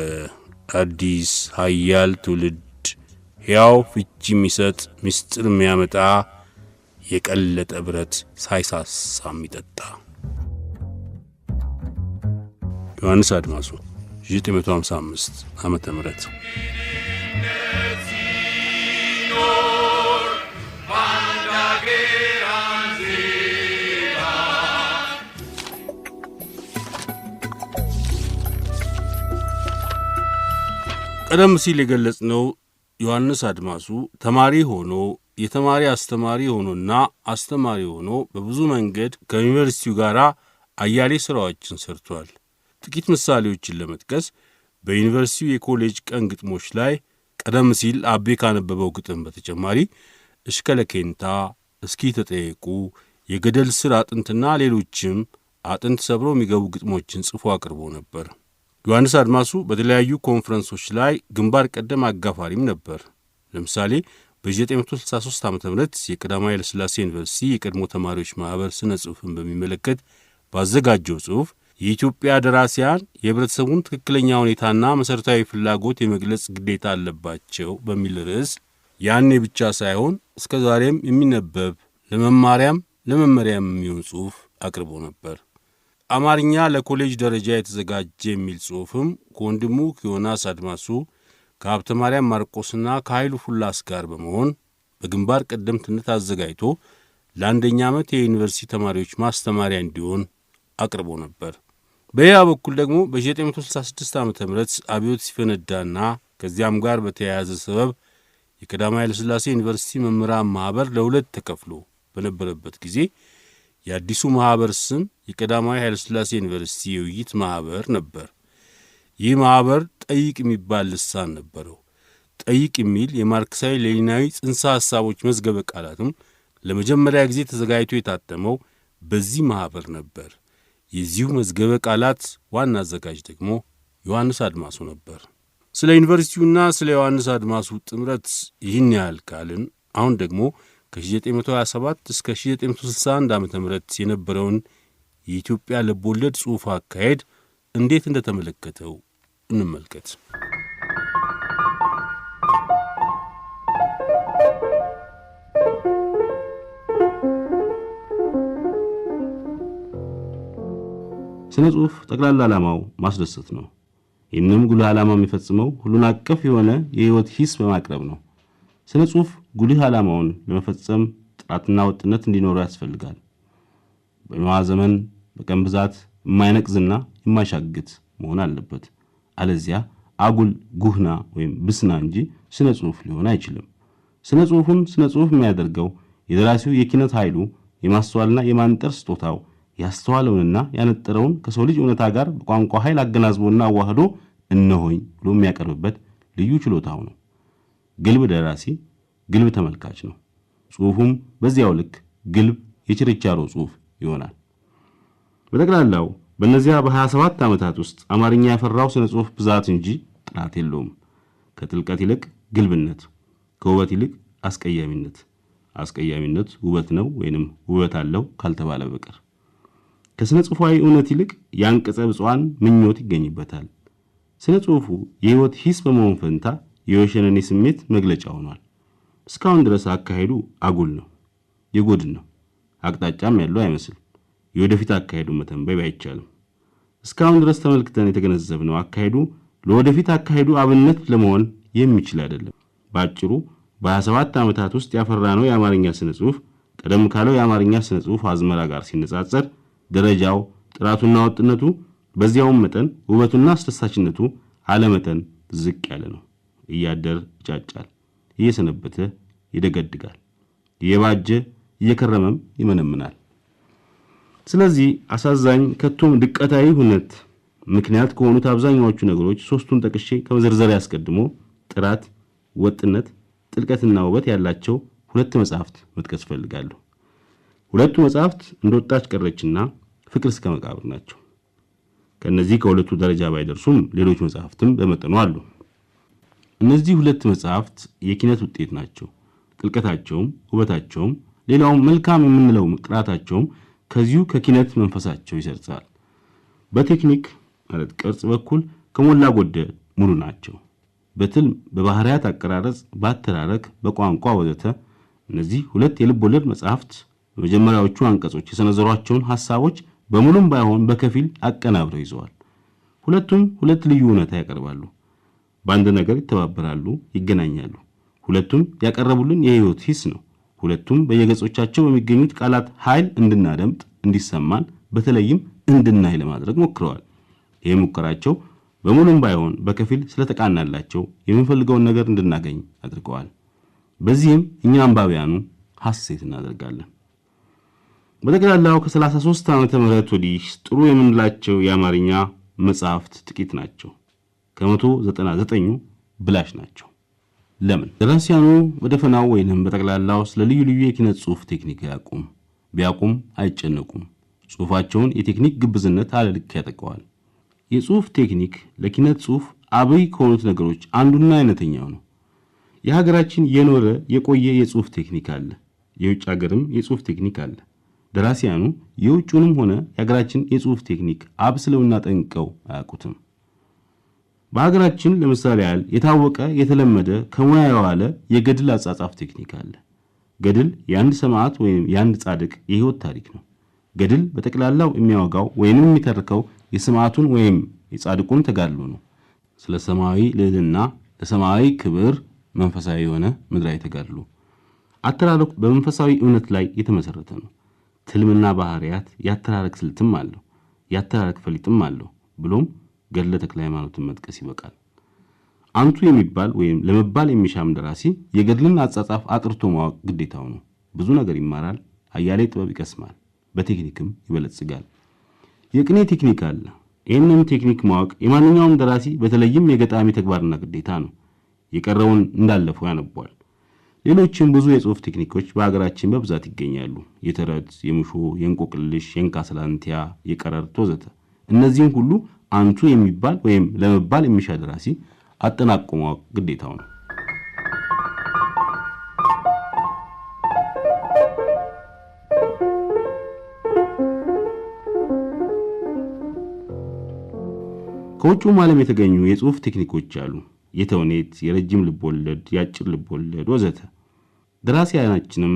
አዲስ ኃያል ትውልድ፣ ሕያው ፍቺ የሚሰጥ ምስጢር የሚያመጣ የቀለጠ ብረት ሳይሳሳ የሚጠጣ። ዮሐንስ አድማሱ 1955 ዓመተ ምህረት። ቀደም ሲል የገለጽነው ዮሐንስ አድማሱ ተማሪ ሆኖ የተማሪ አስተማሪ ሆኖና አስተማሪ ሆኖ በብዙ መንገድ ከዩኒቨርሲቲው ጋር አያሌ ሥራዎችን ሰርቷል። ጥቂት ምሳሌዎችን ለመጥቀስ በዩኒቨርሲቲው የኮሌጅ ቀን ግጥሞች ላይ ቀደም ሲል አቤ ካነበበው ግጥም በተጨማሪ እሽከለኬንታ፣ እስኪ ተጠየቁ፣ የገደል ስር አጥንትና ሌሎችም አጥንት ሰብረው የሚገቡ ግጥሞችን ጽፎ አቅርቦ ነበር። ዮሐንስ አድማሱ በተለያዩ ኮንፈረንሶች ላይ ግንባር ቀደም አጋፋሪም ነበር። ለምሳሌ በ1963 ዓ.ም የቀዳማዊ ኃይለ ሥላሴ ዩኒቨርሲቲ የቀድሞ ተማሪዎች ማኅበር ስነ ጽሑፍን በሚመለከት ባዘጋጀው ጽሑፍ የኢትዮጵያ ደራሲያን የህብረተሰቡን ትክክለኛ ሁኔታና መሠረታዊ ፍላጎት የመግለጽ ግዴታ አለባቸው በሚል ርዕስ ያኔ ብቻ ሳይሆን እስከ ዛሬም የሚነበብ ለመማሪያም ለመመሪያም የሚሆን ጽሑፍ አቅርቦ ነበር። አማርኛ ለኮሌጅ ደረጃ የተዘጋጀ የሚል ጽሑፍም ከወንድሙ ከዮናስ አድማሱ ከሀብተ ማርያም ማርቆስና ከኃይሉ ፉላስ ጋር በመሆን በግንባር ቀደምትነት አዘጋጅቶ ለአንደኛ ዓመት የዩኒቨርሲቲ ተማሪዎች ማስተማሪያ እንዲሆን አቅርቦ ነበር። በሌላ በኩል ደግሞ በ1966 ዓ.ም አብዮት ሲፈነዳና ከዚያም ጋር በተያያዘ ሰበብ የቀዳማዊ ኃይለ ሥላሴ ዩኒቨርሲቲ መምህራን ማኅበር ለሁለት ተከፍሎ በነበረበት ጊዜ የአዲሱ ማኅበር ስም የቀዳማዊ ኃይለ ሥላሴ ዩኒቨርሲቲ የውይይት ማኅበር ነበር። ይህ ማኅበር ጠይቅ የሚባል ልሳን ነበረው። ጠይቅ የሚል የማርክሳዊ ሌኒናዊ ጽንሰ ሐሳቦች መዝገበ ቃላትም ለመጀመሪያ ጊዜ ተዘጋጅቶ የታተመው በዚህ ማኅበር ነበር። የዚሁ መዝገበ ቃላት ዋና አዘጋጅ ደግሞ ዮሐንስ አድማሱ ነበር። ስለ ዩኒቨርሲቲውና ስለ ዮሐንስ አድማሱ ጥምረት ይህን ያህል ካልን አሁን ደግሞ ከ1927 እስከ 1961 ዓ.ም የነበረውን የኢትዮጵያ ልቦለድ ጽሑፍ አካሄድ እንዴት እንደተመለከተው እንመልከት። ስነ ጽሑፍ ጠቅላላ ዓላማው ማስደሰት ነው። ይህንም ጉልህ ዓላማ የሚፈጽመው ሁሉን አቀፍ የሆነ የሕይወት ሂስ በማቅረብ ነው። ስነ ጽሑፍ ጉልህ ዓላማውን ለመፈጸም ጥራትና ወጥነት እንዲኖረው ያስፈልጋል። በመዋ ዘመን በቀን ብዛት የማይነቅዝና የማይሻግት መሆን አለበት። አለዚያ አጉል ጉህና ወይም ብስና እንጂ ስነ ጽሑፍ ሊሆን አይችልም። ስነ ጽሑፉን ስነ ጽሑፍ የሚያደርገው የደራሲው የኪነት ኃይሉ፣ የማስተዋልና የማንጠር ስጦታው፣ ያስተዋለውንና ያነጠረውን ከሰው ልጅ እውነታ ጋር በቋንቋ ኃይል አገናዝቦና አዋህዶ እነሆኝ ብሎ የሚያቀርብበት ልዩ ችሎታው ነው። ግልብ ደራሲ ግልብ ተመልካች ነው። ጽሑፉም በዚያው ልክ ግልብ የችርቻሮ ጽሑፍ ይሆናል። በጠቅላላው በእነዚያ በ27 ዓመታት ውስጥ አማርኛ ያፈራው ስነ ጽሑፍ ብዛት እንጂ ጥራት የለውም። ከጥልቀት ይልቅ ግልብነት፣ ከውበት ይልቅ አስቀያሚነት፣ አስቀያሚነት ውበት ነው ወይንም ውበት አለው ካልተባለ በቀር ከስነ ጽሑፋዊ እውነት ይልቅ የአንቀጸ ብፁዓን ምኞት ይገኝበታል። ስነ ጽሑፉ የሕይወት ሂስ በመሆን ፈንታ የወሸነኔ ስሜት መግለጫ ሆኗል። እስካሁን ድረስ አካሄዱ አጉል ነው፣ የጎድን ነው፣ አቅጣጫም ያለው አይመስል። የወደፊት አካሄዱን መተንበይ አይቻልም። እስካሁን ድረስ ተመልክተን የተገነዘብነው አካሄዱ ለወደፊት አካሄዱ አብነት ለመሆን የሚችል አይደለም። ባጭሩ በ27 ዓመታት ውስጥ ያፈራነው የአማርኛ ስነ ጽሑፍ ቀደም ካለው የአማርኛ ስነ ጽሑፍ አዝመራ ጋር ሲነጻጸር ደረጃው፣ ጥራቱና ወጥነቱ፣ በዚያውም መጠን ውበቱና አስደሳችነቱ አለመጠን ዝቅ ያለ ነው። እያደር ይጫጫል፣ እየሰነበተ ይደገድጋል፣ እየባጀ እየከረመም ይመነምናል። ስለዚህ አሳዛኝ ከቶም ድቀታዊ ሁነት ምክንያት ከሆኑት አብዛኛዎቹ ነገሮች ሶስቱን ጠቅሼ ከመዘርዘር ያስቀድሞ ጥራት፣ ወጥነት፣ ጥልቀትና ውበት ያላቸው ሁለት መጻሕፍት መጥቀስ ፈልጋለሁ። ሁለቱ መጻሕፍት እንደወጣች ቀረችና ፍቅር እስከ መቃብር ናቸው። ከነዚህ ከሁለቱ ደረጃ ባይደርሱም ሌሎች መጻሕፍትም በመጠኑ አሉ። እነዚህ ሁለት መጻሕፍት የኪነት ውጤት ናቸው። ጥልቀታቸውም ውበታቸውም ሌላውም መልካም የምንለው ጥራታቸውም ከዚሁ ከኪነት መንፈሳቸው ይሰርጻል። በቴክኒክ ማለት ቅርጽ በኩል ከሞላ ጎደል ሙሉ ናቸው። በትልም በባህሪያት አቀራረጽ፣ በአተራረክ፣ በቋንቋ ወዘተ እነዚህ ሁለት የልብ ወለድ መጻሕፍት በመጀመሪያዎቹ አንቀጾች የሰነዘሯቸውን ሐሳቦች በሙሉም ባይሆን በከፊል አቀናብረው ይዘዋል። ሁለቱም ሁለት ልዩ እውነታ ያቀርባሉ። በአንድ ነገር ይተባበራሉ፣ ይገናኛሉ። ሁለቱም ያቀረቡልን የሕይወት ሂስ ነው። ሁለቱም በየገጾቻቸው በሚገኙት ቃላት ኃይል እንድናደምጥ፣ እንዲሰማን፣ በተለይም እንድናይ ለማድረግ ሞክረዋል። ይህ ሙከራቸው በሙሉም ባይሆን በከፊል ስለተቃናላቸው የምንፈልገውን ነገር እንድናገኝ አድርገዋል። በዚህም እኛ አንባቢያኑ ሐሴት እናደርጋለን። በጠቅላላው ከ33 ዓመተ ምህረት ወዲህ ጥሩ የምንላቸው የአማርኛ መጻሕፍት ጥቂት ናቸው። ከ199ኙ ብላሽ ናቸው። ለምን? ደራሲያኑ በደፈናው ወይንም በጠቅላላው ስለ ልዩ ልዩ የኪነት ጽሑፍ ቴክኒክ ቢያቁም አይጨነቁም። ጽሑፋቸውን የቴክኒክ ግብዝነት አለልክ ያጠቀዋል። የጽሑፍ ቴክኒክ ለኪነት ጽሑፍ አብይ ከሆኑት ነገሮች አንዱና አይነተኛው ነው። የሀገራችን የኖረ የቆየ የጽሑፍ ቴክኒክ አለ። የውጭ ሀገርም የጽሑፍ ቴክኒክ አለ። ደራሲያኑ የውጭውንም ሆነ የሀገራችን የጽሑፍ ቴክኒክ አብስለውና ጠንቀው አያውቁትም። በሀገራችን ለምሳሌ ያህል የታወቀ የተለመደ ከሙያ የዋለ የገድል አጻጻፍ ቴክኒክ አለ። ገድል የአንድ ሰማዕት ወይም የአንድ ጻድቅ የሕይወት ታሪክ ነው። ገድል በጠቅላላው የሚያወጋው ወይም የሚተርከው የሰማዕቱን ወይም የጻድቁን ተጋድሎ ነው። ስለ ሰማያዊ ልዕልና፣ ለሰማያዊ ክብር መንፈሳዊ የሆነ ምድራዊ ተጋድሎ። አተራረኩ በመንፈሳዊ እውነት ላይ የተመሰረተ ነው። ትልምና ባህሪያት ያተራረክ ስልትም አለው፣ ያተራረክ ፈሊጥም አለው ብሎም ገድለ ተክለ ሃይማኖትን መጥቀስ ይበቃል። አንቱ የሚባል ወይም ለመባል የሚሻም ደራሲ የገድልን አጻጻፍ አጥርቶ ማወቅ ግዴታው ነው። ብዙ ነገር ይማራል፣ አያሌ ጥበብ ይቀስማል፣ በቴክኒክም ይበለጽጋል። የቅኔ ቴክኒክ አለ። ይህንን ቴክኒክ ማወቅ የማንኛውም ደራሲ በተለይም የገጣሚ ተግባርና ግዴታ ነው። የቀረውን እንዳለፈው ያነቧል። ሌሎችም ብዙ የጽሑፍ ቴክኒኮች በሀገራችን በብዛት ይገኛሉ። የተረት፣ የሙሾ፣ የእንቆቅልሽ፣ የእንካስላንቲያ፣ የቀረርቶ ወዘተ። እነዚህም ሁሉ አንቱ የሚባል ወይም ለመባል የሚሻ ደራሲ አጠናቆ ማወቅ ግዴታው ነው። ከውጭም ዓለም የተገኙ የጽሑፍ ቴክኒኮች አሉ። የተውኔት፣ የረጅም ልቦለድ፣ የአጭር ልቦለድ ወዘተ። ደራሲያናችንም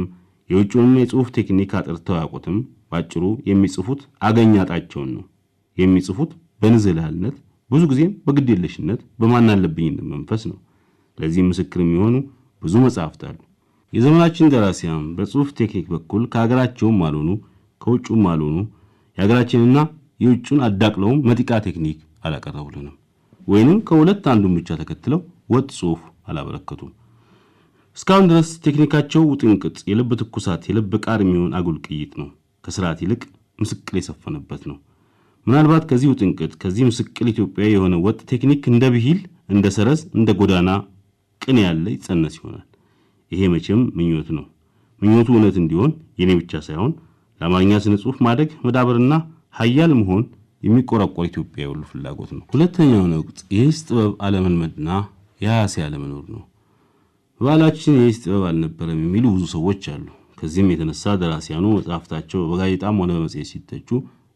የውጭውንም የጽሑፍ ቴክኒክ አጥርተው ያውቁትም። ባጭሩ የሚጽፉት አገኛጣቸውን ነው። የሚጽፉት በንዝህላልነት፣ ብዙ ጊዜም በግዴለሽነት፣ በማናለብኝነት መንፈስ ነው። ለዚህ ምስክር የሚሆኑ ብዙ መጻሕፍት አሉ። የዘመናችን ደራሲያን በጽሑፍ ቴክኒክ በኩል ከሀገራቸውም አልሆኑ ከውጭም አልሆኑ የሀገራችንና የውጭውን አዳቅለውም መጢቃ ቴክኒክ አላቀረቡልንም። ወይንም ከሁለት አንዱን ብቻ ተከትለው ወጥ ጽሑፍ አላበረከቱም። እስካሁን ድረስ ቴክኒካቸው ውጥንቅጥ፣ የልብ ትኩሳት፣ የልብ ቃር የሚሆን አጉል ቅይጥ ነው። ከስርዓት ይልቅ ምስቅል የሰፈነበት ነው። ምናልባት ከዚህ ውጥንቅጥ፣ ከዚህ ምስቅል ኢትዮጵያዊ የሆነ ወጥ ቴክኒክ እንደ ብሂል፣ እንደ ሰረዝ፣ እንደ ጎዳና ቅኔ ያለ ይጸነስ ይሆናል። ይሄ መቼም ምኞት ነው። ምኞቱ እውነት እንዲሆን የኔ ብቻ ሳይሆን ለአማርኛ ስነ ጽሑፍ ማደግ መዳበርና ሀያል መሆን የሚቆረቆር ኢትዮጵያ ሁሉ ፍላጎት ነው። ሁለተኛው ወቅት የሂስ ጥበብ አለመልመድና የሐሳብ አለመኖር ነው። በባህላችን የሂስ ጥበብ አልነበረም የሚሉ ብዙ ሰዎች አሉ። ከዚህም የተነሳ ደራሲያኑ መጽሐፍታቸው በጋዜጣም ሆነ በመጽሔት ሲተቹ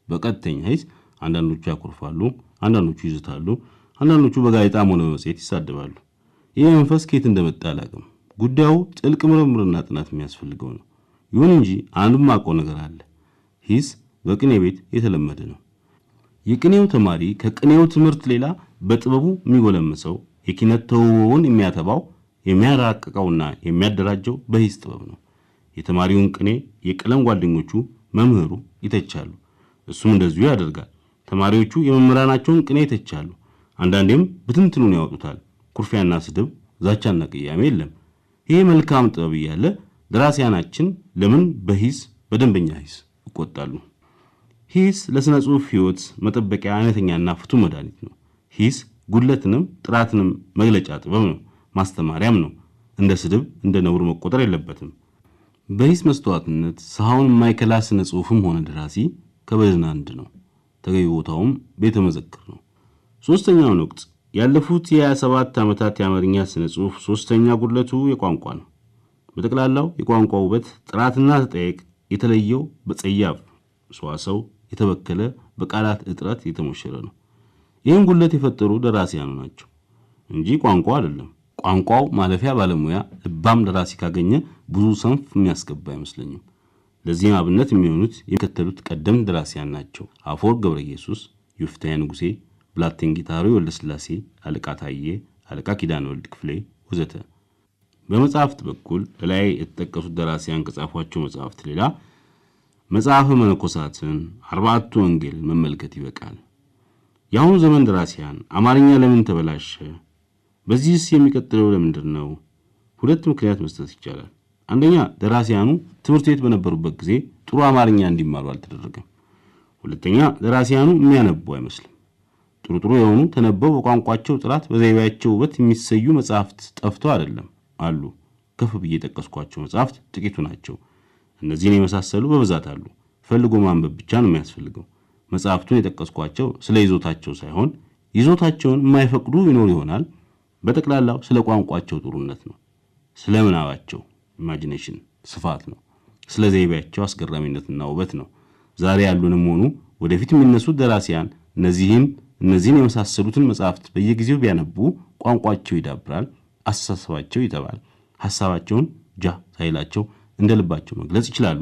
በቀጥተኛ ሂስ አንዳንዶቹ ያኮርፋሉ፣ አንዳንዶቹ ይዝታሉ፣ አንዳንዶቹ በጋዜጣም ሆነ በመጽሔት ይሳደባሉ። ይህ መንፈስ ከየት እንደመጣ አላውቅም። ጉዳዩ ጥልቅ ምርምርና ጥናት የሚያስፈልገው ነው። ይሁን እንጂ አንዱም ማውቀው ነገር አለ። ሂስ በቅኔ ቤት የተለመደ ነው። የቅኔው ተማሪ ከቅኔው ትምህርት ሌላ በጥበቡ የሚጎለምሰው የኪነት ተውቦውን የሚያተባው የሚያራቅቀውና የሚያደራጀው በሂስ ጥበብ ነው። የተማሪውን ቅኔ የቀለም ጓደኞቹ መምህሩ ይተቻሉ፣ እሱም እንደዚሁ ያደርጋል። ተማሪዎቹ የመምህራናቸውን ቅኔ ይተቻሉ፣ አንዳንዴም ብትንትኑን ያወጡታል። ኩርፊያና ስድብ፣ ዛቻና ቅያሜ የለም። ይሄ መልካም ጥበብ እያለ ደራሲያናችን ለምን በሂስ በደንበኛ ሂስ ይቆጣሉ? ሂስ ለስነ ጽሑፍ ሕይወት መጠበቂያ አይነተኛና ፍቱን መድኃኒት ነው። ሂስ ጉድለትንም ጥራትንም መግለጫ ጥበብ ነው፣ ማስተማሪያም ነው። እንደ ስድብ እንደ ነውር መቆጠር የለበትም። በሂስ መስተዋትነት ሰሃውን የማይከላ ስነ ጽሑፍም ሆነ ደራሲ ከበድን አንድ ነው። ተገቢ ቦታውም ቤተ መዘክር ነው። ሶስተኛው ወቅት ያለፉት የ27 ዓመታት የአማርኛ ስነ ጽሑፍ ሶስተኛ ጉድለቱ የቋንቋ ነው። በጠቅላላው የቋንቋ ውበት ጥራትና ተጠያቅ የተለየው በጸያፍ ሰዋሰው የተበከለ በቃላት እጥረት የተሞሸረ ነው። ይህን ጉድለት የፈጠሩ ደራሲያኑ ናቸው እንጂ ቋንቋው አይደለም። ቋንቋው ማለፊያ ባለሙያ ልባም ደራሲ ካገኘ ብዙ ሰንፍ የሚያስገባ አይመስለኝም። ለዚህም አብነት የሚሆኑት የሚከተሉት ቀደምት ደራሲያን ናቸው። አፈወርቅ ገብረ ኢየሱስ፣ ይፍታሔ ንጉሴ፣ ብላቴን ጌታሪ ወልደ ሥላሴ፣ አለቃ ታዬ፣ አለቃ ኪዳነ ወልድ ክፍሌ ወዘተ። በመጽሐፍት በኩል ላይ የተጠቀሱት ደራሲያን ከጻፏቸው መጽሐፍት ሌላ መጽሐፈ መነኮሳትን፣ አርባዕቱ ወንጌል መመልከት ይበቃል። የአሁኑ ዘመን ደራሲያን አማርኛ ለምን ተበላሸ? በዚህስ የሚቀጥለው ለምንድን ነው? ሁለት ምክንያት መስጠት ይቻላል። አንደኛ፣ ደራሲያኑ ትምህርት ቤት በነበሩበት ጊዜ ጥሩ አማርኛ እንዲማሩ አልተደረገም። ሁለተኛ፣ ደራሲያኑ የሚያነቡ አይመስልም። ጥሩ የሆኑ ተነበው በቋንቋቸው ጥራት በዘይቤያቸው ውበት የሚሰዩ መጽሐፍት ጠፍተው አይደለም፣ አሉ። ከፍ ብዬ የጠቀስኳቸው መጽሐፍት ጥቂቱ ናቸው። እነዚህን የመሳሰሉ በብዛት አሉ። ፈልጎ ማንበብ ብቻ ነው የሚያስፈልገው። መጽሐፍቱን የጠቀስኳቸው ስለ ይዞታቸው ሳይሆን ይዞታቸውን የማይፈቅዱ ይኖር ይሆናል። በጠቅላላው ስለ ቋንቋቸው ጥሩነት ነው። ስለ ምናባቸው ኢማጂኔሽን ስፋት ነው። ስለ ዘይቤያቸው አስገራሚነትና ውበት ነው። ዛሬ ያሉንም ሆኑ ወደፊት የሚነሱት ደራሲያን እነዚህን የመሳሰሉትን መጽሐፍት በየጊዜው ቢያነቡ ቋንቋቸው ይዳብራል፣ አስተሳሰባቸው ይተባል፣ ሐሳባቸውን ጃ ሳይላቸው እንደ ልባቸው መግለጽ ይችላሉ።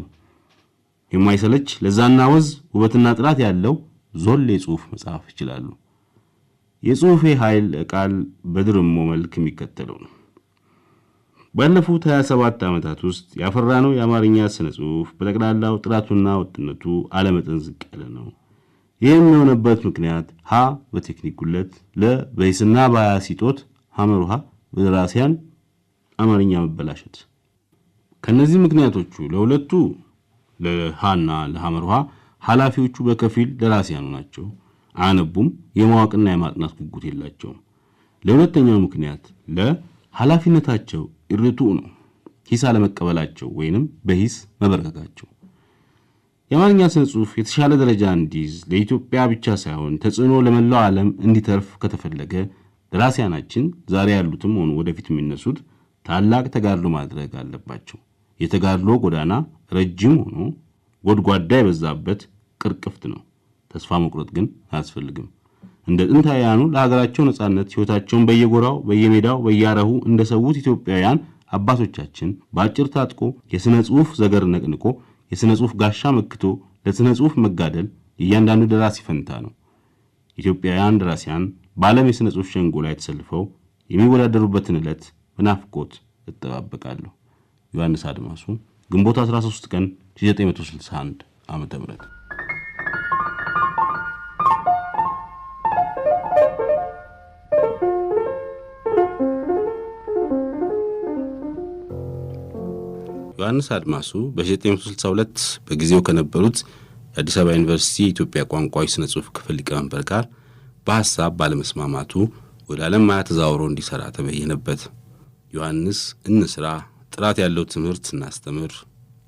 የማይሰለች ለዛና ወዝ ውበትና ጥራት ያለው ዞሌ ጽሑፍ መጽሐፍ ይችላሉ። የጽሑፌ ኃይል ቃል በድርሞ መልክ የሚከተለው ነው። ባለፉት 27 ዓመታት ውስጥ ያፈራነው የአማርኛ ስነ ጽሑፍ በጠቅላላው ጥራቱና ወጥነቱ አለመጠን ዝቅ ያለ ነው። ይህም የሆነበት ምክንያት ሀ በቴክኒክ ጉለት፣ ለ በሂስና በሐያሲ ጦት፣ ሐመሩሃ በደራሲያን አማርኛ መበላሸት። ከነዚህ ምክንያቶቹ ለሁለቱ ለሃና ለሐመሩሃ ኃላፊዎቹ በከፊል ደራሲያኑ ናቸው። አያነቡም፣ የማወቅና የማጥናት ጉጉት የላቸውም። ለሁለተኛው ምክንያት ለኃላፊነታቸው እርቱዕ ነው፣ ሂስ አለመቀበላቸው ወይንም በሂስ መበረከካቸው። የአማርኛ ስነ ጽሑፍ የተሻለ ደረጃ እንዲይዝ ለኢትዮጵያ ብቻ ሳይሆን ተጽዕኖ ለመላው ዓለም እንዲተርፍ ከተፈለገ ደራሲያናችን ዛሬ ያሉትም ሆኑ ወደፊት የሚነሱት ታላቅ ተጋድሎ ማድረግ አለባቸው። የተጋድሎ ጎዳና ረጅም ሆኖ ጎድጓዳ የበዛበት ቅርቅፍት ነው። ተስፋ መቁረጥ ግን አያስፈልግም። እንደ ጥንታውያኑ ለሀገራቸው ነጻነት ሕይወታቸውን በየጎራው በየሜዳው በያረሁ እንደ ሰውት ኢትዮጵያውያን አባቶቻችን በአጭር ታጥቆ የሥነ ጽሑፍ ዘገር ነቅንቆ የሥነ ጽሑፍ ጋሻ መክቶ ለሥነ ጽሑፍ መጋደል እያንዳንዱ ደራሲ ፈንታ ነው። ኢትዮጵያውያን ደራሲያን በዓለም የሥነ ጽሑፍ ሸንጎ ላይ ተሰልፈው የሚወዳደሩበትን ዕለት በናፍቆት እጠባበቃለሁ። ዮሐንስ አድማሱ ግንቦት 13 ቀን 1961 ዓመተ ምህረት። ዮሐንስ አድማሱ በ1962 በጊዜው ከነበሩት የአዲስ አበባ ዩኒቨርሲቲ የኢትዮጵያ ቋንቋዎች ስነ ጽሑፍ ክፍል ሊቀመንበር ጋር በሐሳብ ባለመስማማቱ ወደ ዓለም ማያ ተዛውሮ እንዲሠራ ተበየነበት። ዮሐንስ እንስራ፣ ጥራት ያለው ትምህርት እናስተምር፣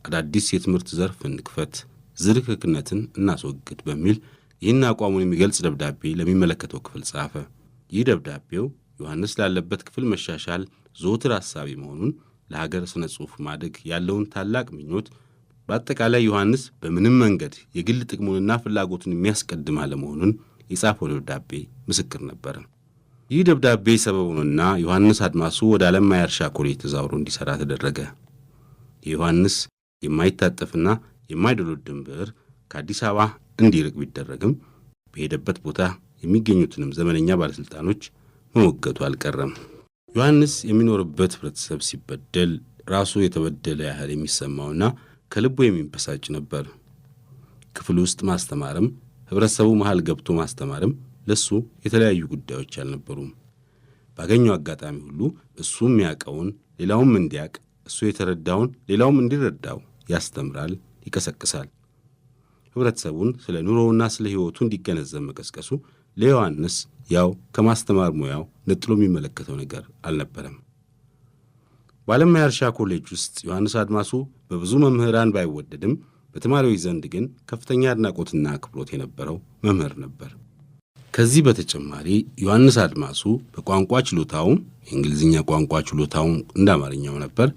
አዳዲስ የትምህርት ዘርፍ እንክፈት፣ ዝርክርክነትን እናስወግድ በሚል ይህን አቋሙን የሚገልጽ ደብዳቤ ለሚመለከተው ክፍል ጻፈ። ይህ ደብዳቤው ዮሐንስ ላለበት ክፍል መሻሻል ዘወትር ሐሳቢ መሆኑን፣ ለሀገር ስነ ጽሑፍ ማደግ ያለውን ታላቅ ምኞት፣ በአጠቃላይ ዮሐንስ በምንም መንገድ የግል ጥቅሙንና ፍላጎቱን የሚያስቀድም አለመሆኑን የጻፈው ደብዳቤ ምስክር ነበር። ይህ ደብዳቤ ሰበቡንና ዮሐንስ አድማሱ ወደ ዓለም ማያ እርሻ ኮሌጅ ተዛውሮ እንዲሠራ ተደረገ። የዮሐንስ የማይታጠፍና የማይደሎድም ብዕር ከአዲስ አበባ እንዲርቅ ቢደረግም በሄደበት ቦታ የሚገኙትንም ዘመነኛ ባለሥልጣኖች መሞገቱ አልቀረም። ዮሐንስ የሚኖርበት ህብረተሰብ ሲበደል ራሱ የተበደለ ያህል የሚሰማውና ከልቡ የሚበሳጭ ነበር። ክፍል ውስጥ ማስተማርም ህብረተሰቡ መሃል ገብቶ ማስተማርም ለሱ የተለያዩ ጉዳዮች አልነበሩም። ባገኘው አጋጣሚ ሁሉ እሱ የሚያውቀውን ሌላውም እንዲያውቅ፣ እሱ የተረዳውን ሌላውም እንዲረዳው ያስተምራል፣ ይቀሰቅሳል። ህብረተሰቡን ስለ ኑሮውና ስለ ሕይወቱ እንዲገነዘብ መቀስቀሱ ለዮሐንስ ያው ከማስተማር ሙያው ነጥሎ የሚመለከተው ነገር አልነበረም። በዓለም ማያ እርሻ ኮሌጅ ውስጥ ዮሐንስ አድማሱ በብዙ መምህራን ባይወደድም በተማሪዎች ዘንድ ግን ከፍተኛ አድናቆትና አክብሮት የነበረው መምህር ነበር። ከዚህ በተጨማሪ ዮሐንስ አድማሱ በቋንቋ ችሎታውም የእንግሊዝኛ ቋንቋ ችሎታውም እንደ አማርኛው ነበር።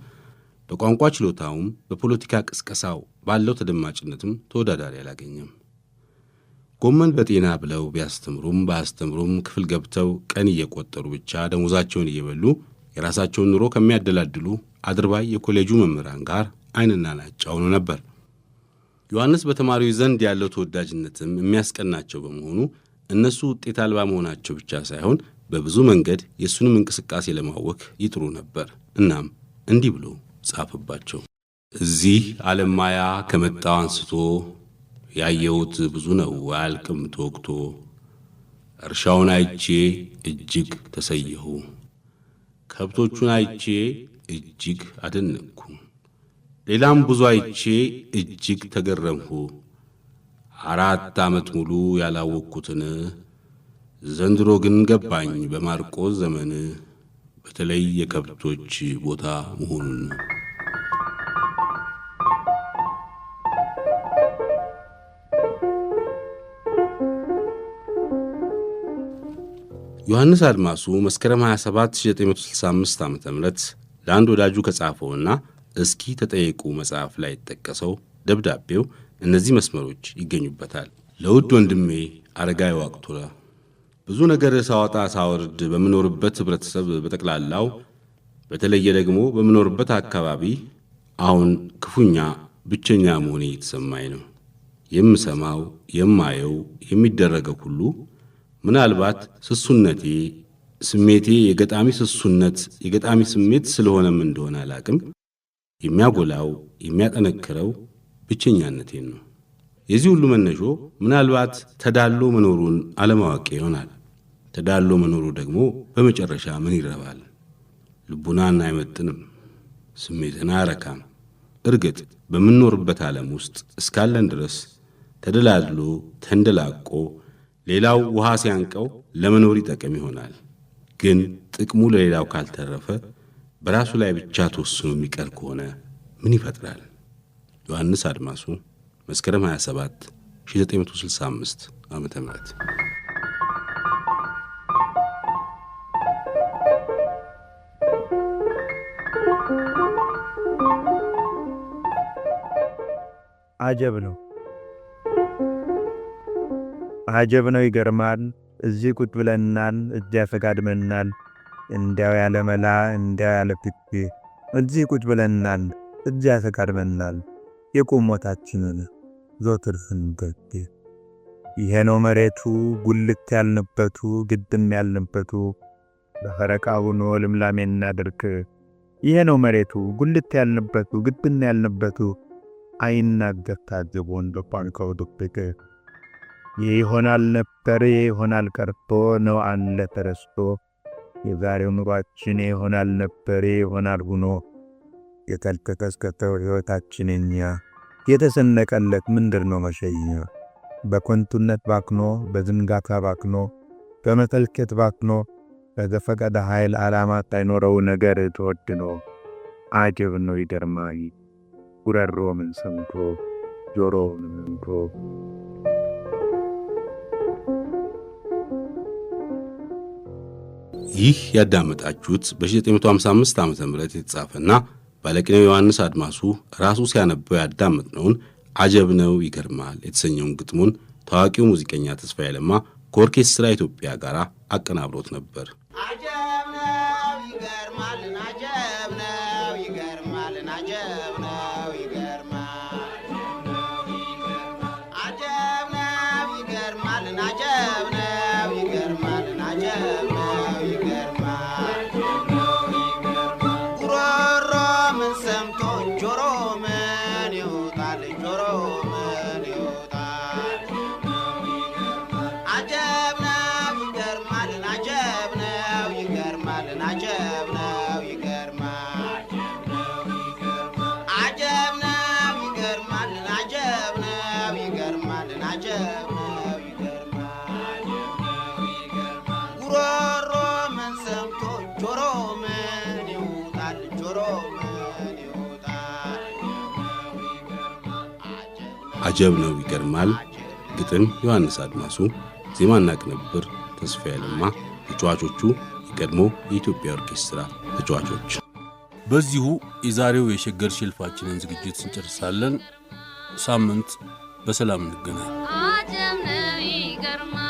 በቋንቋ ችሎታውም በፖለቲካ ቅስቀሳው ባለው ተደማጭነትም ተወዳዳሪ አላገኘም። ጎመን በጤና ብለው ቢያስተምሩም ባያስተምሩም ክፍል ገብተው ቀን እየቆጠሩ ብቻ ደሞዛቸውን እየበሉ የራሳቸውን ኑሮ ከሚያደላድሉ አድርባይ የኮሌጁ መምህራን ጋር ዓይንና ናጫ ሆኖ ነበር። ዮሐንስ በተማሪዎች ዘንድ ያለው ተወዳጅነትም የሚያስቀናቸው በመሆኑ እነሱ ውጤት አልባ መሆናቸው ብቻ ሳይሆን በብዙ መንገድ የእሱንም እንቅስቃሴ ለማወክ ይጥሩ ነበር። እናም እንዲህ ብሎ ጻፈባቸው። እዚህ ዓለም ማያ ከመጣው አንስቶ ያየሁት ብዙ ነው አያልቅም ተወግቶ፣ እርሻውን አይቼ እጅግ ተሰየሁ፣ ከብቶቹን አይቼ እጅግ አደነቅኩ፣ ሌላም ብዙ አይቼ እጅግ ተገረምሁ። 4 ዓመት ሙሉ ያላወቅኩትን ዘንድሮ ግን ገባኝ በማርቆስ ዘመን በተለይ የከብቶች ቦታ መሆኑን። ዮሐንስ አድማሱ መስከረም 27 1965 ዓ.ም ለአንድ ወዳጁ ከጻፈውና እስኪ ተጠየቁ መጽሐፍ ላይ የተጠቀሰው ደብዳቤው እነዚህ መስመሮች ይገኙበታል። ለውድ ወንድሜ አረጋዊ ዋቅቶላ፣ ብዙ ነገር ሳወጣ ሳወርድ በምኖርበት ህብረተሰብ በጠቅላላው በተለየ ደግሞ በምኖርበት አካባቢ አሁን ክፉኛ ብቸኛ መሆኔ የተሰማኝ ነው። የምሰማው የማየው የሚደረገው ሁሉ ምናልባት ስሱነቴ ስሜቴ የገጣሚ ስሱነት የገጣሚ ስሜት ስለሆነም እንደሆነ አላቅም የሚያጎላው የሚያጠነክረው ብቸኛነቴን ነው። የዚህ ሁሉ መነሾ ምናልባት ተዳሎ መኖሩን አለማወቅ ይሆናል። ተዳሎ መኖሩ ደግሞ በመጨረሻ ምን ይረባል? ልቡናን አይመጥንም፣ ስሜትን አያረካም። እርግጥ በምንኖርበት ዓለም ውስጥ እስካለን ድረስ ተደላድሎ ተንደላቆ ሌላው ውሃ ሲያንቀው ለመኖር ይጠቅም ይሆናል። ግን ጥቅሙ ለሌላው ካልተረፈ በራሱ ላይ ብቻ ተወስኖ የሚቀር ከሆነ ምን ይፈጥራል? ዮሐንስ አድማሱ መስከረም 27 1965 ዓመተ ምህረት። አጀብ ነው ይገርማል። እዚህ ቁጭ ብለናል፣ እዚያ ተጋድመናል። እንዲያው ያለ መላ እንዲያው ያለ ፍቴ እዚህ ቁጭ ብለናል፣ እዚያ ተጋድመናል። የቁሞታችንን ዞትር ስንገድ ይሄ ነው መሬቱ ጉልት ያልንበቱ ግድም ያልንበቱ በፈረቃ ሆኖ ልምላሜና ድርቅ። ይሄ ነው መሬቱ ጉልት ያልንበቱ ግድም ያልንበቱ አይናገር ታጅቦን በቋንቋው ድብቅ። ይህ ይሆናል ነበር ይሆናል ቀርቶ ነው አለ ተረስቶ። የዛሬው ኑሯችን ይሆናል ነበር ይሆናል ሆኖ የተልከከስከተው ሕይወታችን እኛ የተሰነቀለት ምንድር ነው መሸኛ። በኮንቱነት ባክኖ በዝንጋታ ባክኖ በመተልከት ባክኖ በዘፈቀደ ኃይል ዓላማ ሳይኖረው ነገር ተወድኖ። አጀብ ነው ይገርማል ጉረሮ ምን ሰምቶ ጆሮ ምን ሰምቶ። ይህ ያዳመጣችሁት በ1955 ዓመተ ምህረት የተጻፈና ባለቅኔው ዮሐንስ አድማሱ ራሱ ሲያነበው ያዳመጥነውን አጀብ ነው ይገርማል የተሰኘውን ግጥሙን ታዋቂው ሙዚቀኛ ተስፋዬ ለማ ከኦርኬስትራ ኢትዮጵያ ጋር አቀናብሮት ነበር። አጀብ ነው ይገርማል አጀብ ነው ይገርማል አጀብ ነው ይገርማል አጀብ ነው ይገርማል አጀብ ነው ይገርማል አጀብ ነው ይገርማል ጉሮሮ ምን ሰምቶ ጆሮ ምን ይወጣል ጆሮ ምን ይወጣል አጀብ ነው ይገርማል አጀብ ነው ይገርማል አጀብ ነው ይገርማል አጀብ ነው ይገርማል አጀብ ነው ይገርማል አጀብ ነው ይገርማል ጉሮሮ ምን ሰምቶ ጆሮ ምን ይወጣል ጆሮ ምን ይወጣል አጀብ ነው ይገርማል። ግጥም ዮሐንስ አድማሱ፣ ዜማና ቅንብር ተስፋዬ ለማ፣ ተጫዋቾቹ የቀድሞ የኢትዮጵያ ኦርኬስትራ ተጫዋቾች። በዚሁ የዛሬው የሸገር ሼልፋችንን ዝግጅት እንጨርሳለን። ሳምንት በሰላም እንገናኝ። አጀብ ነው ይገርማል